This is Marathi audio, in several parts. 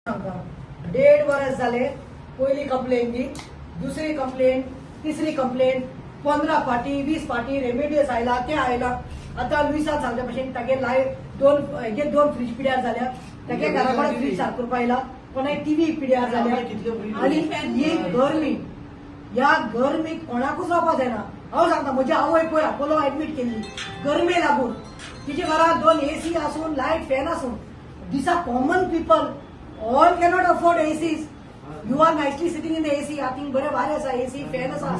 1.5 वर्ष झाले. पहिली कंप्लेन दी, दुसरी कंप्लेन, तिसरी कंप्लेन, 15 फाटी 20 फाटी रेमेडियस आयला ते आयला. आता लुईसा सांगल्या भशेन तागे लायट दोन फ्रीज पिड्यार झाल्या. तागे घराकडे फ्रीज सारको पाहिला पण टीव्ही पिड्यार झाल्या. आणि ही गरमी, या गरमीत कोणाकूच रावपाक जायना. हांव सांगता म्हजी आवय पळय अपोलो ऍडमिट केली गरमे लागून. तिच्या घरात 2 AC आसून लायट फॅन आसून दिसा common people all cannot afford ACs. You are nicely sitting in the AC. I think बरे भारी असा AC फॅन असा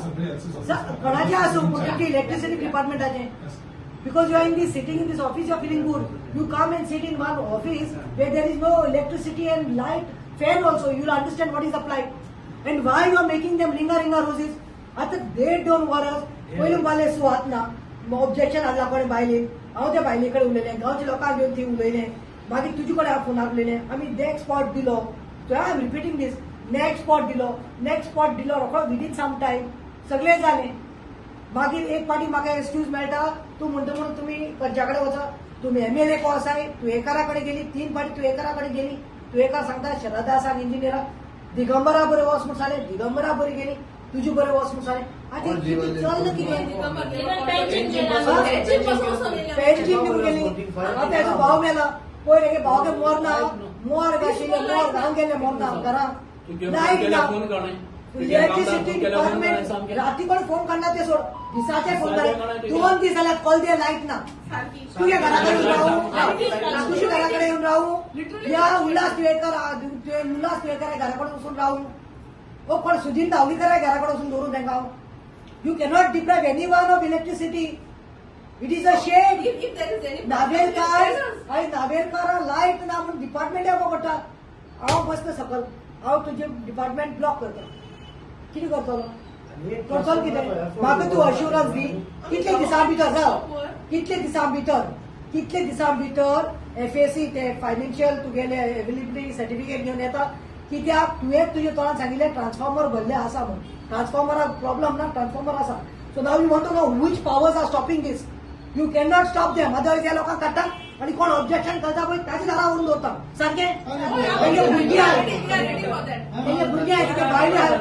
कोणाचे असो पण electricity डिपार्टमेंटाचे. Because you are in this sitting in this office, you are feeling good. You come and sit in one office where there is no electricity and light fan also. You will understand what is applied and why you are making them ringa roses. आता 1.5-2 वर्ष पहिले बाले सुहात ना ऑब्जेक्शन आला कोणी बायले. हांव त्या बायलेकडे उलयलें, गांवच्या लोकांक घेवन थी उलयलें. मागीर तुजे कडेन हांव फोनार उलयलें. आमी नेक्स्ट स्पॉट दिलो. So I am repeating this. Next spot दिलो रोखडो विदीन सम टायम सगळें जालें. मागीर एक फाटी म्हाका एक्सक्यूज मेळटा, तूं म्हणटा म्हणून तुमी पंचा कडेन वचा, तुमी MLA को आसाय, तुयेकारा कडेन गेली 3 फाटी तुयेकारा कडेन गेली. तुयेकार सांगता शरदा सांग इंजिनियराक दिगंबरा बरें वच म्हूण सांगलें, दिगंबरा बरी गेली, तुजी बरें वच म्हूण सांगलें. आतां चल्लां कितें पेन्शन दिवून गेली. आतां हेजो भाव मेला. पयले गे भाव गे मोर आशिल्ले मोर गांव गेले मोरना घरा लायट ना. इलेक्ट्रिसिटी डिपार्टमेंट राती पण फोन करना ते सोड, दिसाचे फोन करे. 2 दीस जाल्यात कॉल दे लायट ना. तुझ्या घराकडे येऊन राहू, तुझ्या घराकडे येऊन राहू, या उल्हास तुयेकर घराकडे वचून राहू. ओ पण सुदीन धावलीकर घराकडे वचून दवरून तांकां. You cannot deprive any one of electricity. It is a shed. नावेलकार लायट ना म्हणून डिपार्टमेंट येवपा पडटा. हांव बसता सकल, हांव तुजे डिपार्टमेंट ब्लॉक करता. कितें करतलो कितें म्हाका तूं अश्युरन्स दी. कितले दिसां भितर जाव, कितले दिसां भितर FAC ते फायनान्शियल तुगेले एवेलेबिलिटी सर्टिफिकेट घेवन येता. कित्याक तुवें तुजे तोंडान सांगिल्लें ट्रान्सफॉर्मर भरले आसा म्हणून. ट्रान्सफॉर्मराक प्रॉब्लम ना, ट्रान्सफॉर्मर आसा. So now you want to know which powers are stopping this. You can not stop them. Otherwise त्या लोकांक काडटा आणि कोण ऑब्जेक्शन करता पळय ताची दारा व्हरून दवरता. सारकें तेंगे भुरगीं आहात, तेंगे बायले आहात.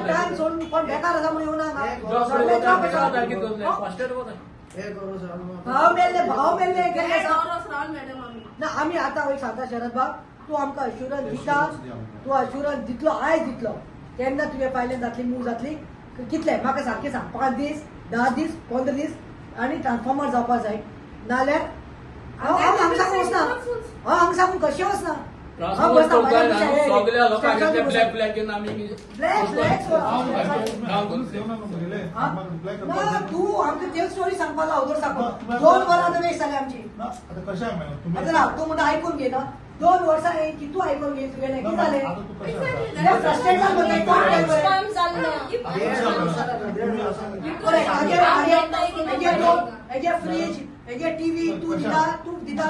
टायम सोडून कोण बेकार आसा म्हणून येवना. भाव मेल्ले गेले ना. आमी आतां वय सांगता शरद बाब, तूं आमकां अश्युरन्स दिता. तूं अश्युरन्स दितलो, आयज दितलो केन्ना तुगे फायलेन जातली मूव जातली. कितले म्हाका सारकें सांग. 5 दीस 10 दीस 15 दीस आनी ट्रान्सफॉर्मर जावपा जाय. नाल्यार हांव हांगा सांगून वचना. हांव हांगा सांगून कशें वचना. तूं आमकां तेच स्टोरी सांगपा अवदर सांगपा. 2 वरां वेस्ट जाली आमची. तूं म्हणटा आयकून घे ना. 2 वर्सां कितू आयकून घे तुगेलें कितें जालें. फ्रस्ट्रेट हेगे फ्रीज हेगे टीव्ही तूं दिता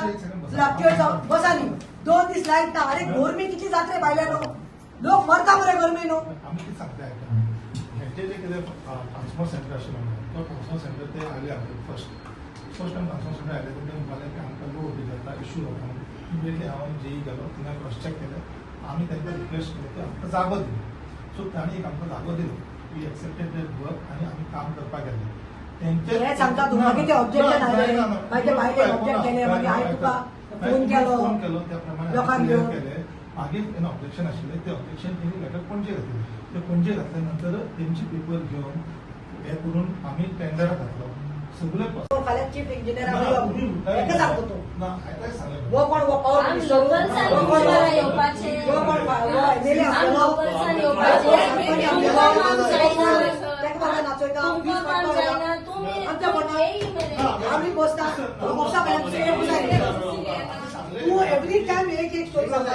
फ्लक्च्युएट जावन बसा न्ही. 2 दीस लायट ना. अरे गरमी कितली जात रे भायल्या न्हू. लोक मरता मरे गरमी न्हू. आमी कितें सांगता हेचे जे कितें ट्रान्सफॉर्मर सेंटर आशिल्लो तो ट्रान्सफॉर्मर सेंटर ते आयले फर्स्ट टायम ट्रान्सफॉर्मर सेंटर आयले तेन्ना म्हणपाक की आमकां लो वोल्टेज जाता इश्यू जाता. इमिडिएटली हांव JE गेलो, तिणें क्रॉस चॅक केलें. आमी तांकां रिक्वेस्ट केली की आमकां जागो दिलो. सो तांणी एक आमकां जागो दिलो. वी एक्सेप्टेड दॅट वर्क आनी आमी काम करपाक गेले. तेंचे सांगता तूं मागीर ते ऑब्जेक्शन आयले मागीर भायले ऑब्जेक्ट केले. मागीर हांवें तुका फोन केलो त्या प्रमाणे लोकांक घेवन केले. मागीर ऑब्जेक्शन आशिल्लें ते ऑब्जेक्शन तेणी लेटर पणजे घातलें. ते पणजे घातल्या नंतर तेंची पेपर घेवन हे करून आमी टेंडराक घातलो. सगळे फाल्यां चीफ इंजिनियराक हेका सांगता तूं. ना आतां सांगलें वो कोण वो पावर मिनिस्टर MLA आसलो नाचयता आमी बसता तू एवरी टाइम एक स्टोरी सांगता.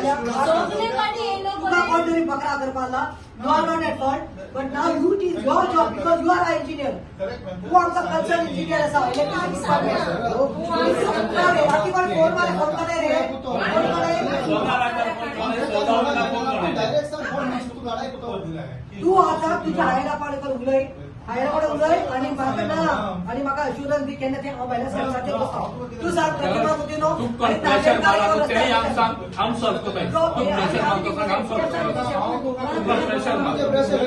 तुका कोण तरी बकरा करपा लागला. You are not at fault but now you it is your job because you are a engineer. तू आमचा कल्चर इंजिनियर आसा इलेक्ट्रिसिटी डिपार्टमेंट. बाकी कोण फोन मारे फोन करे रे तू आता तुझ्या आईला पाडकर उलय. हायरा कडेन उलय आनी म्हाका ना आनी म्हाका अश्युरन्स दी केन्ना ते हांव भायल्या सरकाराचेर बसता तूं सांग प्रतिमा कुदिनो तू प्रेशर मारतो तेही आम सॉल्व करतो तू प्रेशर मारतो सांग आम सॉल्व करतो तू प्रेशर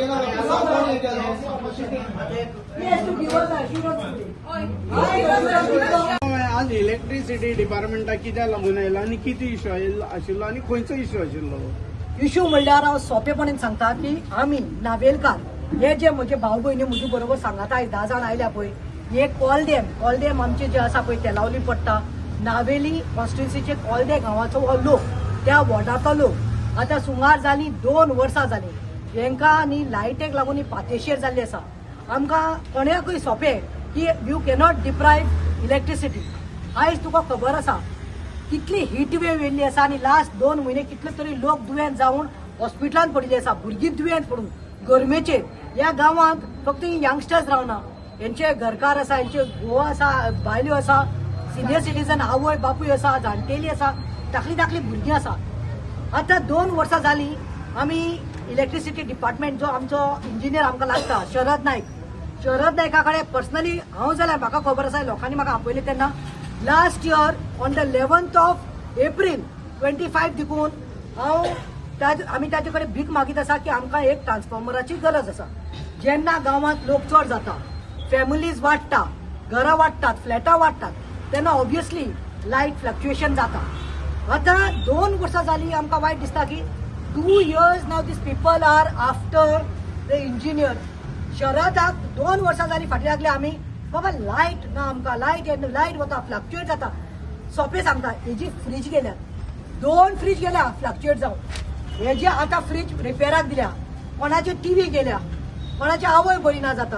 आज इलेक्ट्रिसिटी डिपार्टमेंटा कित्याक लागून आयला आनी कितें इश्यू आशिल्लो आनी खंयचो इश्यू आशिल्लो? इश्यू म्हणल्यार हांव सोंपेपणान सांगता की आमी नावेलकार हे जे म्हजे भाव भयणी म्हजे बरोबर सांगात आयज 10 जाण आयल्या पळय हे कॉलडेम आमचे जे आसा पळय तेलावली पडटा नावेली कॉन्स्टिट्युन्सीचे कॉलडे गांवाचो हो लोक त्या वॉर्डाचो लोक आतां सुमार जाली 2 वर्सां जाली हेंकां आनी लायटेक लागून ही पातेशेर जाल्ली आसा आमकां कोणाकूय सोंपें की यू कॅनॉट डिप्रायव्ह इलेक्ट्रिसिटी आयज तुका खबर आसा कितली हीट वेव येयल्ली आसा आनी लास्ट 2 म्हयने कितले तरी लोक दुयेंत जावन हॉस्पिटलांत पडिल्ले आसा भुरगीं दुयेंत पडून गरमेचेर ह्या गांवांत फक्त यंगस्टर्स रावना हेंचे घरकार आसा हेंचे घोव आसा बायल्यो आसा सिनियर सिटीजन आवय बापूय आसा जाणटेली आसा धाकली भुरगीं आसा आतां 2 वर्सां जालीं आमी इलेक्ट्रिसिटी डिपार्टमेंट जो आमचो इंजिनियर आमकां लागता शरद नायका कडेन पर्सनली हांव जाल्यार म्हाका खबर आसा लोकांनी म्हाका आपयलें तेन्ना last year on the 11th of April 25 देखून आमी ताजे कडेन भीक मागीत आसा की आमकां एक ट्रान्सफॉर्मराची गरज आसा जेन्ना गांवांत लोक चड जाता फॅमिलीज वाडटा घरां वाडटात फ्लॅटां वाडटात तेन्ना ऑब्वियसली लायट फ्लक्च्युएशन जाता आतां 2 वर्सां जालीं आमकां वायट दिसता की 2 years now these people are after the engineer शरदाक 2 वर्सां जालीं फाटीं लागले आमी बाबा लायट ना आमकां लायट वता फ्लक्च्युएट जाता सोंपें सांगता हेजी फ्रीज गेल्या 2 फ्रीज गेल्या फ्लक्च्युएट जावन हेजी आतां फ्रीज रिपेराक दिल्या कोणाची टीव्ही गेल्या कोणाची आवय बरी ना जाता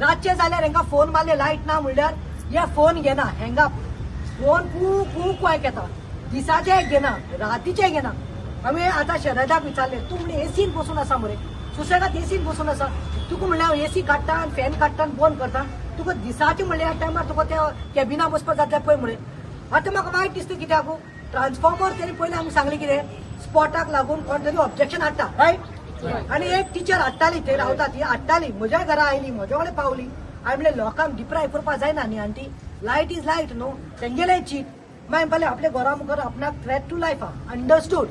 रातचे जाल्यार हेंकां फोन मारले लायट ना म्हणल्यार हे फोन घेना हँग अप फोन खूब वायक येता दिसाचे घेना रातीचे घेना आमी आतां शरदाक विचारले तूं म्हणजे एसीन बसून आसा मरे सुसेगात एसीन बसून आसा तुका म्हणल्यार हांव एसी काडटा आनी फॅन काडटा आनी बंद करता तुका दिसाचे म्हणले ह्या टायमार तुका त्या कॅबिना बसपाक जाता पळय म्हणून आतां म्हाका वायट दिसता कित्याक ट्रान्सफॉर्मर तरी पयलीं आमी सांगलें कितें स्पॉटाक लागून कोण तरी ऑब्जेक्शन हाडटा रायट आनी एक टीचर हाडटाली थंय रावता ती हाडटाली म्हज्या घरा आयली म्हज्या कडेन पावली हांवें म्हणलें लोकांक डिप्रायव करपाक जायना न्ही आंटी लायट इज लायट न्हू तेंगेलें चीट मागीर म्हणलें आपल्या घरा मुखार आपणाक थ्रेट टू लायफ आहा अंडरस्टूड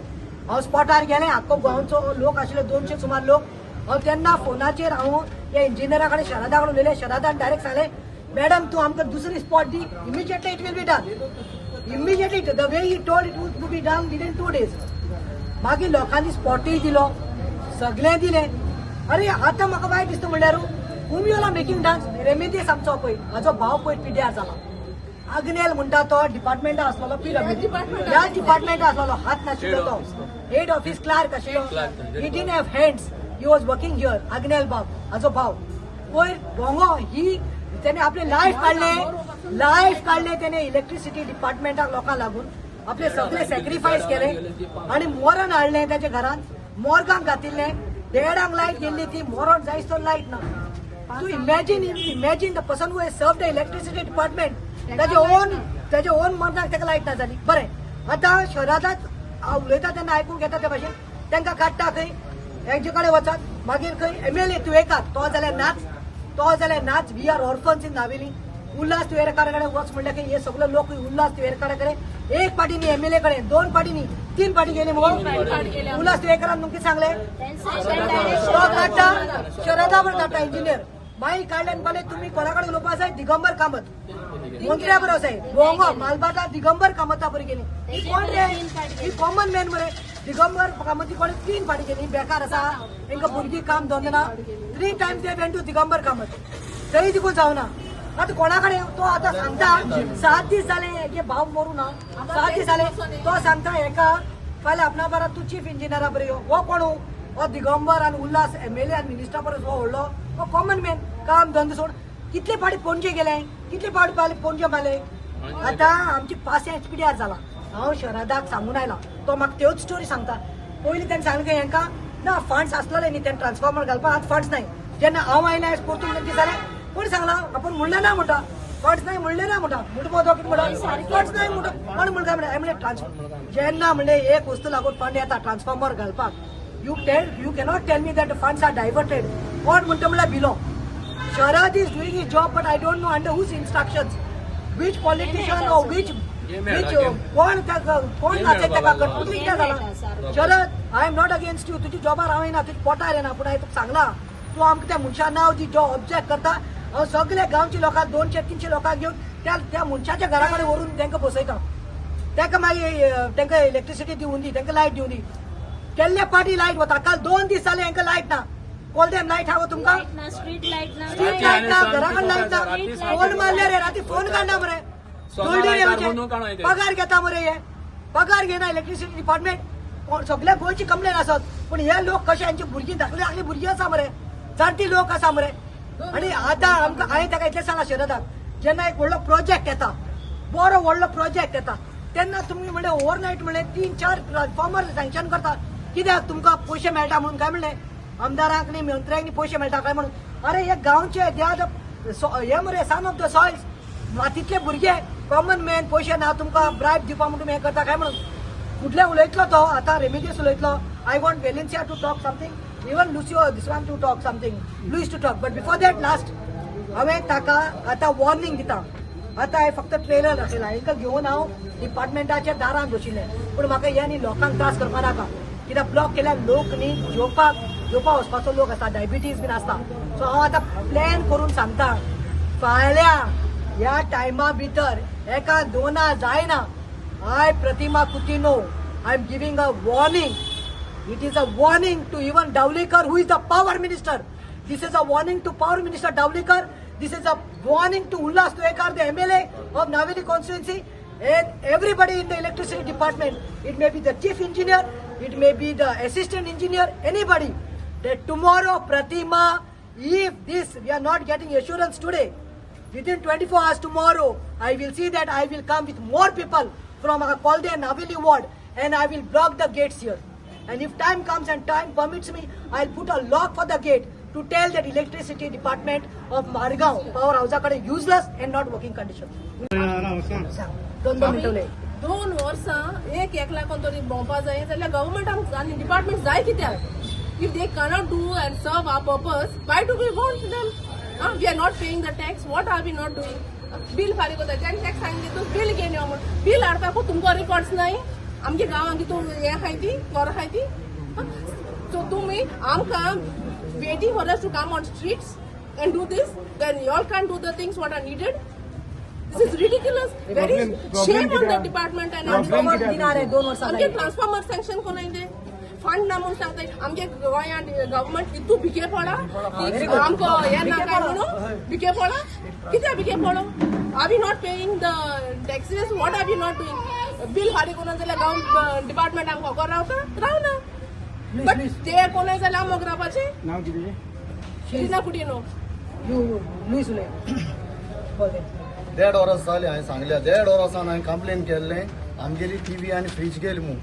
हांव स्पॉटार गेलें आख्खो गोंयचो लोक आशिल्ले 200 सुमार लोक हांव तेन्ना फोनाचेर हांव त्या इंजिनियरा कडेन शरदा कडेन उलयलें शरदान डायरेक्ट सांगलें मॅडम तूं आमकां दुसरी स्पॉट दी immediately it will be done immediately the way he told it would be done within 2 days मागीर लोकांनी स्पॉटूय दिलो सगळें दिलें अरे आतां म्हाका वायट दिसता म्हणल्यार whom you are making dance रेमेदीस आमचो पळय म्हाजो भाव पळय पिड्यार जाला अग्नेल म्हणटा तो डिपार्टमेंटा आसलेलो पिरमिड ह्या डिपार्टमेंटा आसलेलो हात नाशिल्लो तो हेड ऑफिस क्लार्क आशिल्लो he didn't have hands he was working here Agnel बाब हाजो भाव पयर भोंगो ही तेणे आपले लायफ काडले तेणे इलेक्ट्रिसिटी डिपार्टमेंटाक लोकांक लागून आपले सगळे सॅक्रिफायस केले आनी मोरण हाडलें ताच्या घरांत मोरगांक घातिल्लें देडांक लायट गेल्ली ती मोरण जायस तो लायट ना तू imagine the person who has serve the electricity department ताजे ओन मरणाक ताका लायट ना जाली बरें आतां शहरांत हांव उलयता तेन्ना आयकूंक येता ते भाशेन तांकां काडटा खंय हेंचे कडेन वचात मागीर खंय MLA तुवेकार तो जाल्यार नाच we are orphans in Navelim Ulhas Tuvekar कडेन वच म्हणल्यार खंय हे सगळे लोक उल्हास तुवेकार कडेन एक पाटी न्ही MLA कडेन 2 पाटी न्ही 3 पाटी गेली मगो उल्हास तुवेकारान तुमकां सांगलें तो काडटा शरदा बरोबर धाडटा इंजिनियर मागीर काडल्यान पाले तुमी कोणा कडेन उलोवपा जाय दिगंबर कामत मंत्र्या बरोबर जाय गोंगा मालबाटा दिगंबर कामता बरी गेली ही कोण रे ही कॉमन मॅन मरे दिगंबर कामती कोण 3 फाटी गेली बेकार आसा तांकां भुरगीं काम धंदो ना 3 times they went to Digambar Kamat थंय देखून जावना आतां कोणा कडेन तो आतां सांगता 7 दीस जाले हे भाव मरू ना 7 दीस जाले तो सांगता हेका फाल्यां आपणा बारा तूं चीफ इंजिनियरा बरो यो हो कोण हो दिगंबर आनी उल्हास MLA आनी मिनिस्टर बरोबर हो व्हडलो हो कॉमन मॅन काम धंदो सोड कितले फाटी पणजे गेले कितले फाटी पणजे मारले आतां आमची पासियेंस पिड्यार जाला हांव शरदाक सांगून आयला तो म्हाका त्योच स्टोरी सांगता पयलीं तेणें सांगलें की हेंकां ना फंड्स आसलेले न्ही तें ट्रान्सफॉर्मर घालपाक आतां फंड्स नाय जेन्ना हांव आयलें परतून कितें जालें कोणी सांगलां आपूण म्हणलें ना म्हणटा फंड्स नाय म्हणलें ना म्हणटा म्हणटा तो कितें म्हणटा फंड्स नाय म्हणटा कोण म्हणटा म्हणटा हांवें म्हणलें ट्रान्सफॉर्मर जेन्ना म्हणलें एक वस्तू लागून फंड येता ट्रान्सफॉर्मर घालपाक you cannot tell me that funds are diverted कोण म्हणटा म्हणल्यार below Sharad is doing his job, but I don't know under whose instructions. Which politician or which कोण नाचे ताका कटपुतली कित्याक जाला. Sharad, I am not against you. तुजी जॉबार हांवें ना, तुजी पोटार येना, पूण हांवें तुका सांगला तूं आमकां त्या मनशा नांव दी जो ऑब्जेक्ट करता. हांव सगळे गांवची लोकां 200-300 लोकांक घेवन त्या मनशाच्या घरा कडेन व्हरून तांकां बसयता. तांकां मागीर तांकां इलेक्ट्रिसिटी दिवन दी, तांकां लायट दिवन दी. केल्ल्या पाटी लायट वता. काल 2 दीस जाले हांकां लायट ना. कोलदेम लायट हांव तुमकां स्ट्रीट लायट ना, स्ट्रीट लायट ना, घरा कडेन लायट ना. फोन मारले रे, राती फोन काडना मरे. पगार घेता मरे हे, पगार घेना इलेक्ट्रिसिटी डिपार्टमेंट. सगळ्या गोंयची कंप्लेन आसत, पूण हे लोक कशे हांची भुरगीं धाकली भुरगीं आसा मरे, जाणटी लोक आसा मरे. आनी आतां आमकां हांवें ताका इतलें सांगला शरदाक, जेन्ना एक व्हडलो प्रोजेक्ट येता, बरो व्हडलो प्रोजेक्ट येता, तेन्ना तुमी म्हणलें ओव्हरनायट म्हणलें 3-4 ट्रान्सफॉर्मर सँक्शन करता. कित्याक तुमकां पयशे मेळटा म्हणून काय म्हणलें, आमदारांक न्ही मंत्र्यांक पयशे मेळटा काय म्हणून. अरे हे गांवचे दे आर हे मरे सन ऑफ द सॉयल्स, मातीतले भुरगे, कॉमन मॅन, पयशे ना तुमकां ब्रायब दिवपा म्हणून हे करता काय म्हणून. फुडले उलयतलो तो आतां रेमिडियस उलयतलो. I want Valencia to talk something, even Lucio this one to talk something, Luis to talk. But before that last हांवें ताका आतां वॉर्निंग दिता. आतां हांवें फक्त ट्रेलर दाखयला, हाका घेवन हांव डिपार्टमेंटाच्या दारांत बशिल्लें. पूण म्हाका हे न्ही लोकांक त्रास करपा नाका, कित्याक ब्लॉक केल्यार लोक न्ही जेवपाक वचपाचो लोक आसता, डायबिटीज बीन आसता. सो हांव आतां प्लॅन करून सांगता, फाल्यां ह्या टायमा भितर एका 2 जायना. I Pratima Coutinho, I am giving a warning. It is a warning to even Dhavalikar, who is the power minister. This is a warning to power minister Dhavalikar. This is a warning to Ullas Tuekar, the MLA of Naveli constituency, and everybody in the electricity department. It may be the chief engineer, it may be the assistant engineer, anybody. That tomorrow, Pratima, if this we are not getting assurance today, within 24 hours tomorrow, I will see that I will come with more people from Kolde and Naveli ward, and I will block the gates here. And if time comes and time permits me, I'll put a lock for the gate to tell that electricity department of Margaon power house are useless and not working condition. 2 मिनिटं उलय. 2 वर्सां एक लाखान तरी भोंवपा जाय जाल्यार गव्हर्मेंटाक आनी डिपार्टमेंट जाय कित्याक. If they cannot do and serve our purpose, why do we want them? We are not paying the tax. What are we not doing? Bill फारीक होता, ज्याने टॅक्स सांगितले तो बिल घेवन यो म्हणून. बिल हाडपाकूच तुमकां रिकॉर्ड्स नाय. आमच्या गांवांत तो हे आहाय ती घर आहाय ती. सो तुमी आमकां waiting for us to come on streets and do this, then you all can't do the things what are needed. This is ridiculous. Very shame on the department and transformer दिनार आहे 2 वर्सां आमचे ट्रान्सफॉर्मर सँक्शन कोणाय फंड ना म्हणून सांगताय. आमचे गोंयांत गव्हर्मेंट इतू भिके पडा, आमकां हे नाका म्हणून भिके पडा. कित्याक भिके पडो? Are we not paying the taxes? What are we not doing? Bill फारीक करून जाल्यार गांव डिपार्टमेंट आमकां खबर रावना. बट ते कोणाय जाल्यार आमकां रावपाचें. नाव कितें? शिरीना कुटिनो. लुईस उलय. 1.5 वर्स जाले हांवें सांगलें. 1.5 वर्सान हांवें कंप्लेन केल्लें आमगेली टीव्ही आनी फ्रीज गेली म्हूण.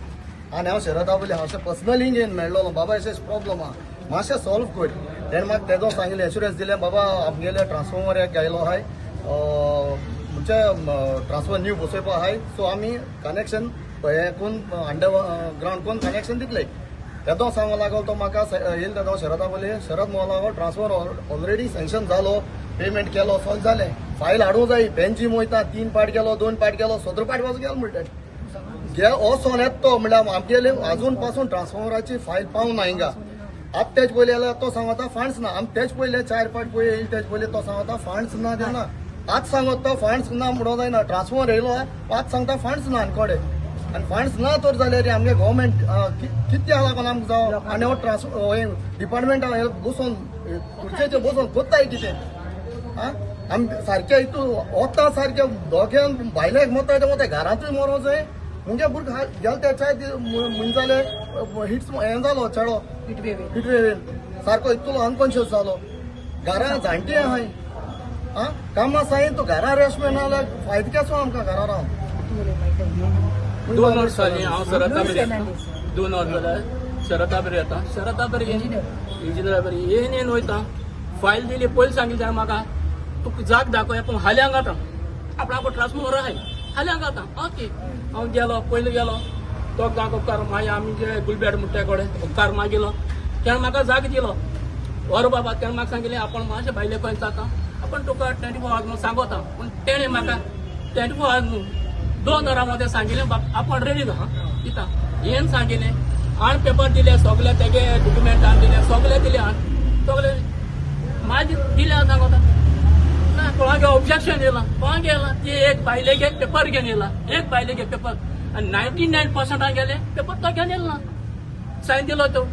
आनी हांव शरदा वयले अशें पर्सनली घेवन मेळ्ळलो, बाबा अशें प्रॉब्लम आहा, मातशें सॉल्व कर. तेणें म्हाका तेजो सांगिल्लें, एश्युरन्स दिलें, बाबा आमगेले ट्रान्सफॉर्मर एक घायलो आहाय, म्हणजे ट्रान्सफॉर्मर न्यू बसोवपा आहाय. सो आमी कनेक्शन हे कोण अंडरग्रावंड कोण कनेक्शन दितले. तेदो सांगो लागलो तो म्हाका येयले तेदो शरदा वयले, शरद म्हणून लागलो ट्रान्सफॉर्मर ऑलरेडी सँक्शन जालो, पेमेंट केलो, सॉल्व जालें. फायल हाडूंक जाय. बेंची मोयता 3 पाट गेलो, 2 पाट गेलो, 17 पाट वच गेलो म्हणटा. हो सोन येत तो म्हणल्यार आमगेले अजून पासून ट्रान्सफॉर्मराची फायल पावूं ना हिंगा. आतां तेज पयले जाल्यार तो सांगता फंड्स ना. आमी तेज पयले 4 पाट पळय येयले तेज पयले तो सांगता फंड्स ना देना. आज सांगत तो फंड्स ना म्हणून जायना. ट्रान्सफॉर्मर येयलो आज सांगता फंड्स ना आनकोडे. आनी फंड्स ना तर जाल्यार आमगे गव्हर्मेंट कित्याक लागून आमकां जावं. आनी हो डिपार्टमेंटा बसून खुर्चेचेर बसून कोत्ताय कितें. आमी सारकें हितू वता सारकें दोग्यान भायल्याक मरता ते घरांतूय मरो जाय. मुगे भुरगो गेल ते चाय म्हणजे जाले हिट्स हें जालो चेडो हिटवेवेन सारको इतलो अनकॉन्शियस जालो. घरा जाणटी आहाय कामां सायन तूं घरा रेस्ट मेळना जाल्यार फायदो केसो आमकां घरा रावन. 2 वर्सांनी हांव शरदा बरी येता. 2 वर्स जाल्यार शरदा बरी येता. शरदा बरी इंजिनियर बरी येन वयता. फायल दिली पयलीं सांगिल्लें म्हाका तुका जाग दाखोवया पूण हाल्यांक घाता. आपणाको ट्रान्सफॉर्मर आहाय हाल्यांक घाता. ओके हांव गेलो पयलीं गेलो तो जाग उपकार मागीर आमी जे गुलबेड म्हणटा कडेन उपकार मागिलो. तेणें म्हाका जाग दिलो. वर बाबा त्यानं म्हाका सांगिल्लें आपण मातशें भायले खंय जाता आपण तुका 24 hours म्हणून सांगता पूण तेणें म्हाका 24 hours न्हू 2 वरां मध्ये सांगिल्लें आपण रेडी आहा दिता हें सांगिल्लें आण पेपर दिले सगळे तेगे डॉक्युमेंट आण दिले सगळे दिले आण सगळे माझी दिले सांगता ना कोणागे ऑब्जेक्शन येयलां कोणागे येयलां ती एक बायलेगे पेपर घेवन येयला एक बायलेगे पेपर आनी 99% गेले पेपर तो घेवन येयला ना सायन दिलो तो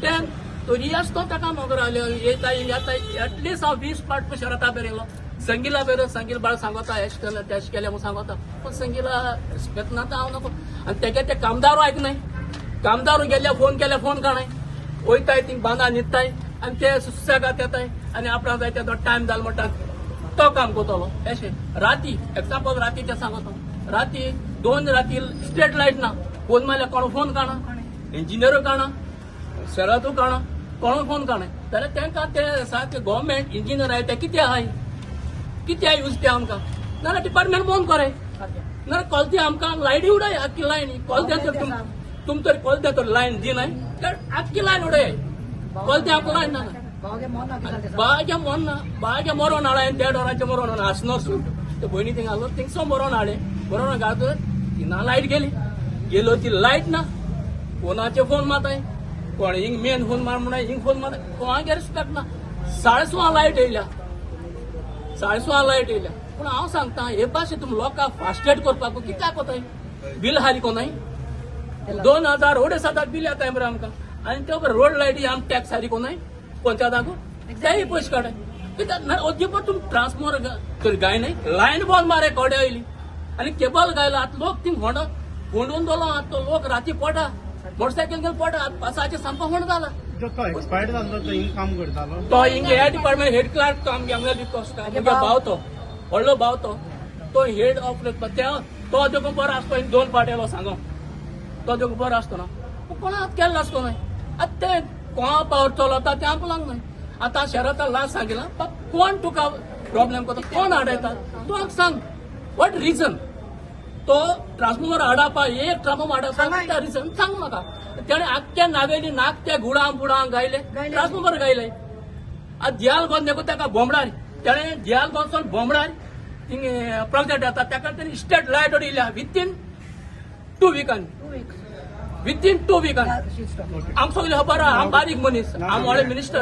तें तरी आसतो ताका मग रावले येता येता एटलीस्ट हांव 20 पाट शरता बेरेलो संगीला बेरो संगील बाळ सांगता हेश केलें तेश केलें म्हणून सांगता पूण संगीला रिस्पेक्ट ना हांव नको आनी तेगे ते कामदारू आयकनाय कामदारू गेले फोन काणाय वयताय थिंग बांदा न्हिदताय आनी ते सुसेगाद येताय आनी आपणाक जाय तो टायम जालो म्हणटा तो काम करतलो अशें राती एक्झाम्पल राती ते सांगता राती 2 राती स्ट्रीट लायट ना फोन मारल्यार कोण फोन काणा इंजिनियर काणा शरतू काणा कोण फोन काणा जाल्यार तांकां ते सारके गव्हर्मेंट इंजिनियर आहाय ते कितें आहाय यूज ते आमकां नाल्यार डिपार्टमेंट बंद करे नाल्यार कोलते आमकां लायटी उडय आख्खी लायन कोलते तुम तरी कोलते तर लायन दिनाय तर आख्खी लायन उडय कोलते आमकां लायन ना भावागे मोन ना कितें बागे मरोन हाडे 1.5 वरांचे मरोन हाडून आसनासून ते भयणी थिंग आलो थिंगसो मरोन हाडे मरोन घालतो ना लायट गेलो ती लायट ना फोनाचे फोन मारताय कोण हिंग मेन फोन मार म्हणून हिंग फोन मार कोणागे रिस्पेक्ट ना 6:30 लायट येयल्या 6:30 लायट येयल्या पूण हांव सांगता हे भाशेन तुमी लोकांक फास्टेड करपाक कित्याक कोताय बील हारी कोनाय 2000 रोड सादाक बील येताय मरे आमकां आनी तो रोड लायटी आम टॅक्स हारी कोनाय पंचायताकू तेय पयशे काडाय कित्याक अजिबात तुमी ट्रान्सफॉर्मर गाय नाही लायन बंद मारे कोडे आयली आनी केबल गायला आतां लोक थिंग फोंडून दवरलो आतां तो लोक राती पडा मोटरसायकल घेवन पडा आतां पासाचे संप होण जाला जो एक्सपायर्ड जालो तो हिंग काम करतालो तो हिंग हे डिपार्टमेंट हेड क्लार्क काम घेवन मुगे भाव तो व्हडलो भाव तो हेड ऑफ तो देखून बरो आसतो 2 पाट येलो सांगो तो देखून बरो आसतो ना कोणाक केल्लो आसतो न्हय आतां ते कोणा पावर चलता ते आमकां लागनाय आतां शहरांत लास्ट सांगिला कोण तुका प्रॉब्लेम करता कोण हाडयता तूं आमकां सांग वॉट रिजन तो ट्रान्सफॉर्मर हाडपा एक ट्रान्सफॉर्मर हाडपा रिजन सांग म्हाका तेणे आख्ख्या नावेली नाक ते गुडां गायले ट्रान्सफॉर्मर गायले आतां दियाल गोन देखो ताका बोंबडार तेणे दियाल गोनसून बोंबडार थिंग प्रोजेक्ट येता ताका तेणी स्टेट लायट दिल्या विथीन 2 विकांनी विथीन 2 विकांनी आमकां सगळें खबर आहा हांव बारीक मनीस हांव व्हडले मिनिस्टर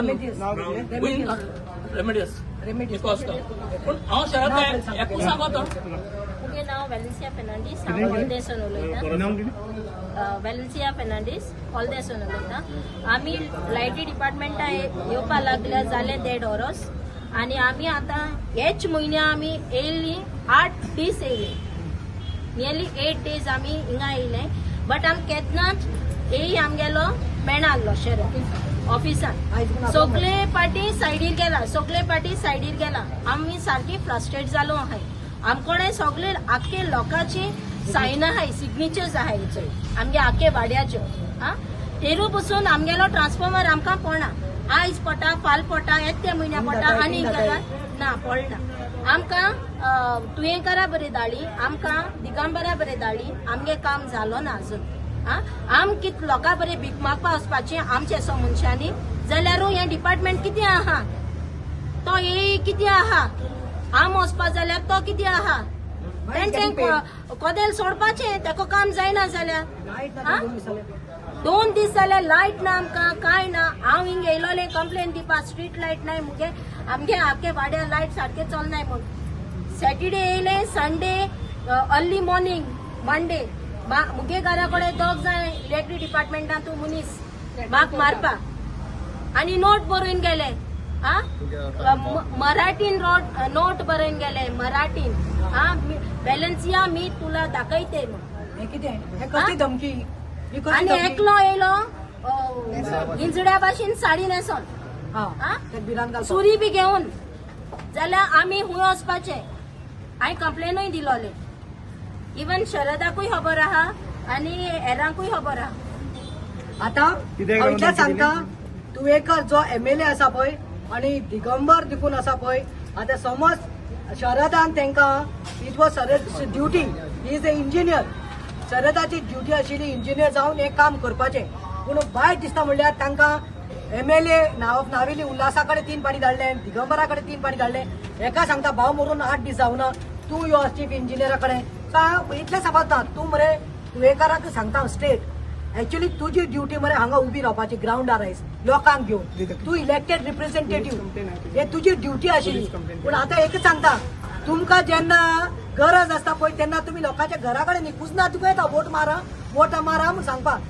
रेमेडियस पूण हांव शहरांत एकूच सांगता मुगे नाव वेलेन्सिया फेर्नांडीस हांव हॉलदेसून उलयतां वेलेन्सिया फेर्नांडीस हॉलदेसून उलयतां आमी लायटी डिपार्टमेंटा येवपा लागल्या जाले 1.5 वोरोस आनी आमी आतां हेच म्हयन्या आमी येयल्ली 8 दीस येयले नियरली 8 days आमी हिंगा येयले बट आम केन्नाच येय आमगेलो मेळनासलो शहरान ऑफिसान सगळे पार्टी सायडीर गेला आमी सारकी फ्रस्ट्रेट जालो आहाय आमकोडे सगळे आख्खे लोकांची सायन आहाय सिग्नेचर्स आहाय आमगे आख्खे वाड्याच्यो तेरू बसून आमगेलो ट्रान्सफॉर्मर आमकां पडना आयज पडटा फाल पडटा येत्या म्हयन्या पडटा आनी ना पडना आमकां तुयेंकारा बरी धाडली आमकां दिगंबरा बरी धाडली आमगे काम जालो ना अजून आम कित लोकां बरें भीक मागपा वचपाचें आमचे सो मनशांनी जाल्यार हें डिपार्टमेंट कितें आहा तो हे कितें आहा आम वचपा जाल्यार तो कितें आहा तेंचें कोदेल सोडपाचें तेका काम जायना जाल्यार 2 दीस जाल्यार लायट ना आमकां कांय ना हांव हिंग येयलोलें कंप्लेन दिवपा स्ट्रीट लायट नाय मुगे आमगे आख्खे वाड्या लायट सारके चलनाय म्हूण सॅटर्डे येयले संडे अर्ली मॉर्निंग मंडे मुगे घरा कडेन दोग जाय इलेक्ट्रीक डिपार्टमेंटान तूं मनीस म्हाक मारपा आनी नोट बरोवन गेले मराठीन नोट बरोवन गेले मराठीन वेलेन्सिया मी तुला दाखयते कितें धमकी आनी एकलो येयलो इंजड्या भाशेन साडी न्हेसोन सुरी बी घेवन जाल्यार आमी खूंय वचपाचे हांवें कंप्लेनूय दिलोले इवन शरदाकूय खबर आहा आनी हेरांकूय खबर आहा आतां हांव सांगता तुवेकर जो MLA आसा पळय आनी दिगंबर देखून आसा पळय आतां समज शरदान तांकां it was duty he is a engineer शरदाची ड्युटी आशिल्ली इंजिनियर जावन हें काम करपाचें पूण वायट दिसता म्हणल्यार तांकां MLA नावेली उल्हासाकडे 3 पाटी धाडले, दिगंबराकडे 3 पाटी धाडले. एका सांगता भाव मरून 8 दीस जावना, तू यो चीफ इंजिनियराकडे का इतले समजता तू मरे तुवेकाराक सांगता स्टेट ऍक्च्युली तुझी ड्युटी मरे हांगा उभी रावपाची ग्राउंडार आयज लोकांक घेऊन तू इलेक्टेड रिप्रेझेंटेटिव्ह हे तुझी ड्युटी आशिल्ली. पूण आता एकच सांगता तुमकां जेन्ना गरज आसता पळय तेन्ना तुम्ही लोकांच्या घरा कडेन न्हिकूच ना तुका येता वोट मारा म्हणून सांगपाक.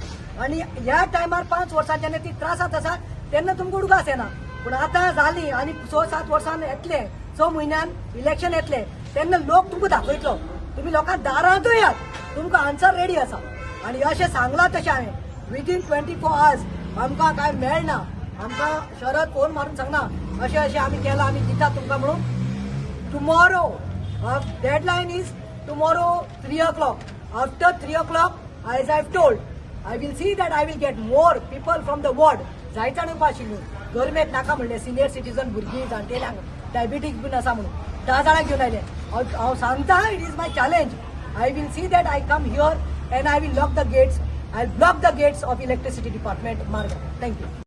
आणि ह्या टायमार 5 वर्सां जेन्ना ती त्रासात आसा तेन्ना तुमकां उडगास येना. पूण आतां जाली आनी 6-7 वर्सान येतले 6 म्हयन्यान इलेक्शन येतले तेन्ना लोक तुमकां दाखयतलो. तुम्ही लोकांक दारांत येयात तुमकां आन्सर रेडी आसा. आणि अशें सांगलां तशें हांवें विदीन 24 hours आमकां काय मेळना. आमकां शरद फोन मारून सांगना अशें आमी केलां आमी दिता तुमकां म्हणून. Tomorrow deadline is tomorrow 3 o'clock. After 3 o'clock as I've told I will see that I will get more people from the ward. जायत जाण येवपा आशिल्लीं गरमेक नाका म्हणलें सिनियर सिटीजन भुरगीं जाणटेल्यांक डायबिटीक बीन आसा म्हणून 10 जाणांक घेवन आयले. हांव सांगता it is my challenge. I will see that I come here and I will lock the gates. I'll block the gates of electricity department. Marga. Thank you.